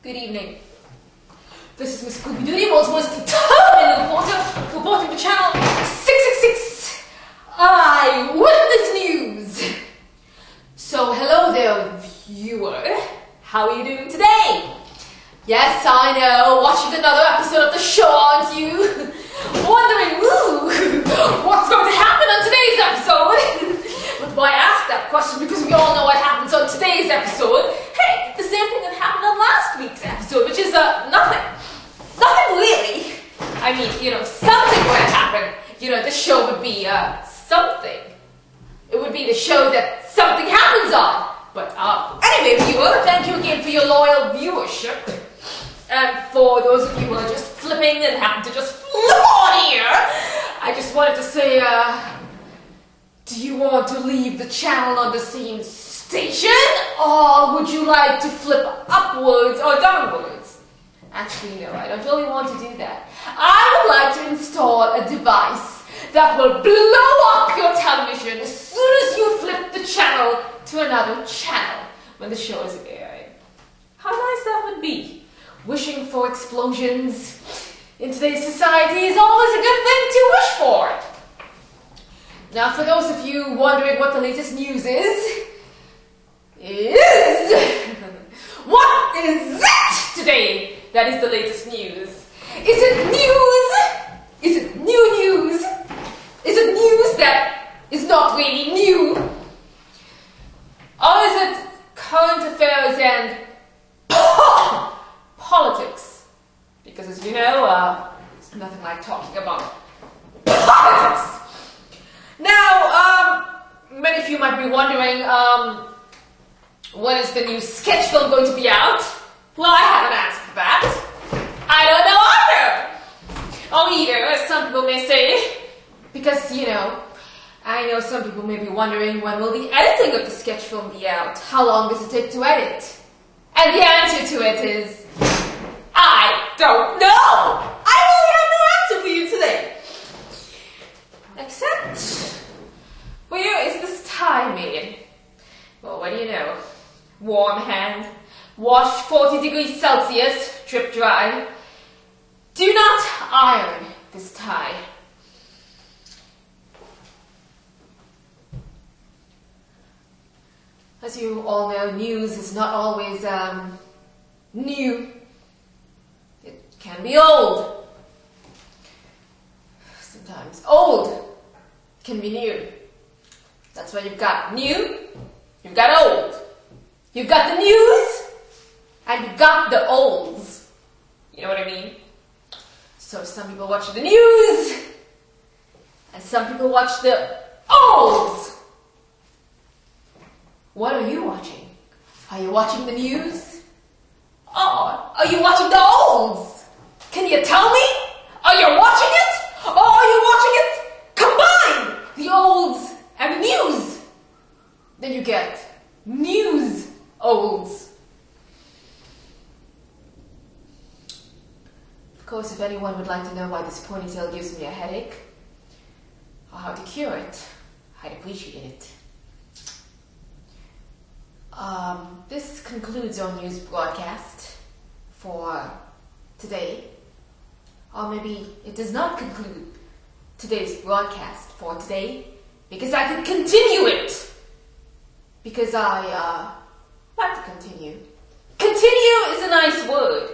Good evening. This is Miss Poopee Doodee, world's most determined reporter, reporting for channel 666. Eyewitness News. So, hello there, viewer. How are you doing today? Yes, I know, watching another episode of the show, aren't you? Wondering, what's going to happen on today's episode? But why ask that question? Because we all know what happens on today's episode. Hey, the same thing that happened on last week's episode, which is nothing. Nothing really. I mean, something would happen. The show would be something. It would be the show that something happens on. But anyway, viewer, thank you again for your loyal viewership. And for those of you who are just flipping and happen to just flip on here, I just wanted to say, do you want to leave the channel on the same station? Or would you like to flip upwards or downwards? Actually, no, I don't really want to do that. I would like to install a device that will blow up your television as soon as you flip the channel to another channel when the show is airing. How nice that would be. Wishing for explosions in today's society is always a good thing to wish for. Now, for those of you wondering what the latest news is what is it today that is the latest news? Is it news? Is it new news? Is it news that is not really new? Or is it current affairs and politics? Because as you know, it's nothing like talking about politics. Now, many of you might be wondering, when is the new sketch film going to be out? Well, I have an answer for that. I don't know either. Or either, as some people may say, because, I know some people may be wondering when will the editing of the sketch film be out? How long does it take to edit? And the answer to it is, I don't know. I really have no answer for you today. Except, where is this tie made? Well, what do you know? Warm hand, wash 40 degrees Celsius, drip dry. Do not iron this tie. As you all know, news is not always new. It can be old. Sometimes old can be new. That's why you've got new, you've got old. You've got the news, and you've got the olds. You know what I mean? So some people watch the news, and some people watch the olds. What are you watching? Are you watching the news? Or are you watching the olds? Can you tell me? Are you watching it? Or are you watching it combined? The olds and the news. Then you get news olds. Of course, if anyone would like to know why this ponytail gives me a headache, or how to cure it, I'd appreciate it. This concludes our news broadcast for today. Or maybe it does not conclude today's broadcast for today, because I could continue it. Because I like to continue. Continue is a nice word.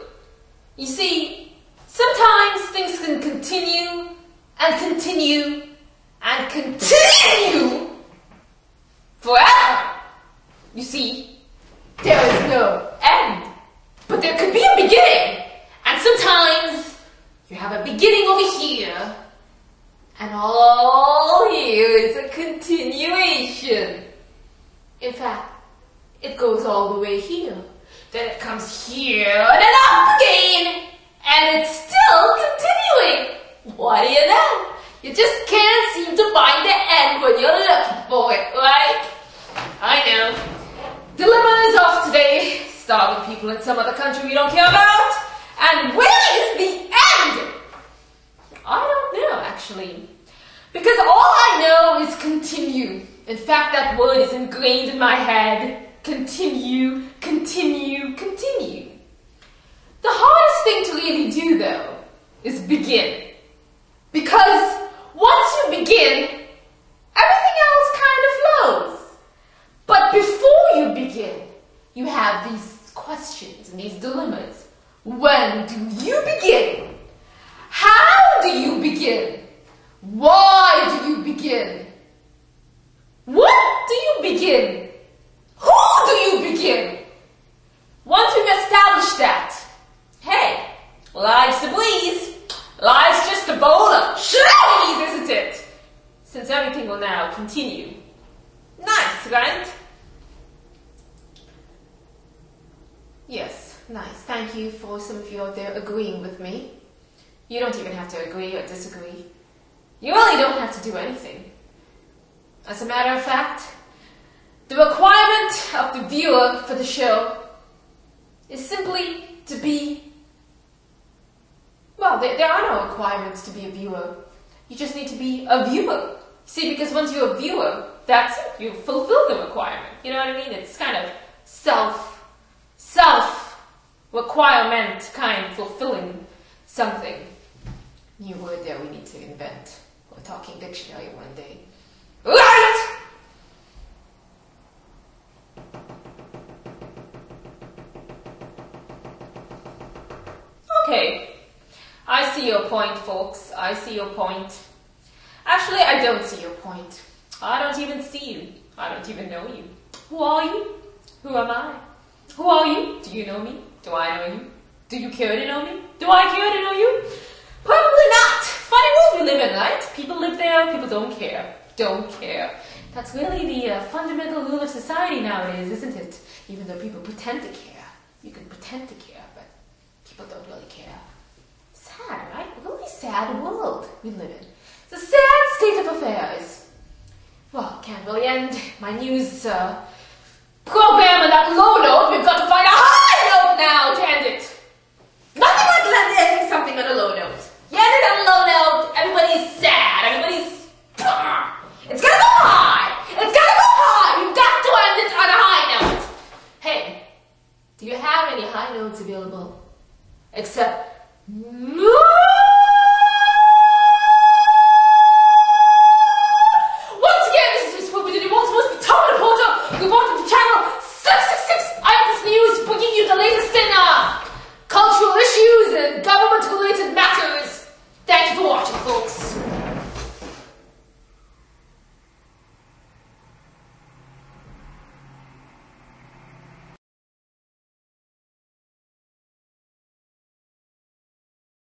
You see, sometimes things can continue and continue and continue forever. You see, there is no end, but there could be a beginning. And sometimes you have a beginning over here, and all here is a continuation. In fact, it goes all the way here, then it comes here, and then up again, and it's still continuing. What do you know? You just can't seem to find the end when you're looking for it, right? I know. Dilemmas of today, starving people in some other country we don't care about, and where is the end? I don't know, actually. Because all I know is continue. In fact, that word is ingrained in my head. Continue, continue, continue. questions and these dilemmas. When do you begin? How do you begin? Why do you begin? What do you begin? Who do you begin? Once we've established that, hey, life's a breeze. Life's just a bowl of cheese, isn't it? Since everything will now continue. Nice, right? Yes, nice. Thank you for some of you out there agreeing with me. You don't even have to agree or disagree. You really don't have to do anything. As a matter of fact, the requirement of the viewer for the show is simply to be, well, there are no requirements to be a viewer. You just need to be a viewer. See, because once you're a viewer, that's it. You fulfill the requirement. You know what I mean? It's kind of self-requirement kind of fulfilling something. New word there we need to invent. We're talking dictionary one day. Right! Okay. I see your point, folks. I see your point. Actually, I don't see your point. I don't even see you. I don't even know you. Who are you? Who am I? Who are you? Do you know me? Do I know you? Do you care to know me? Do I care to know you? Probably not. Funny world we live in, right? People live there, people don't care. Don't care. That's really the fundamental rule of society nowadays, isn't it? Even though people pretend to care. You can pretend to care, but people don't really care. Sad, right? A really sad world we live in. It's a sad state of affairs. Well, can't really end my news program on that low note. We've got to find a high note now to end it. Nothing like ending something on a low note. You end it on a low note, everybody's sad, everybody's... It's gonna go high! It's gonna go high! You've got to end it on a high note! Hey, do you have any high notes available? Except...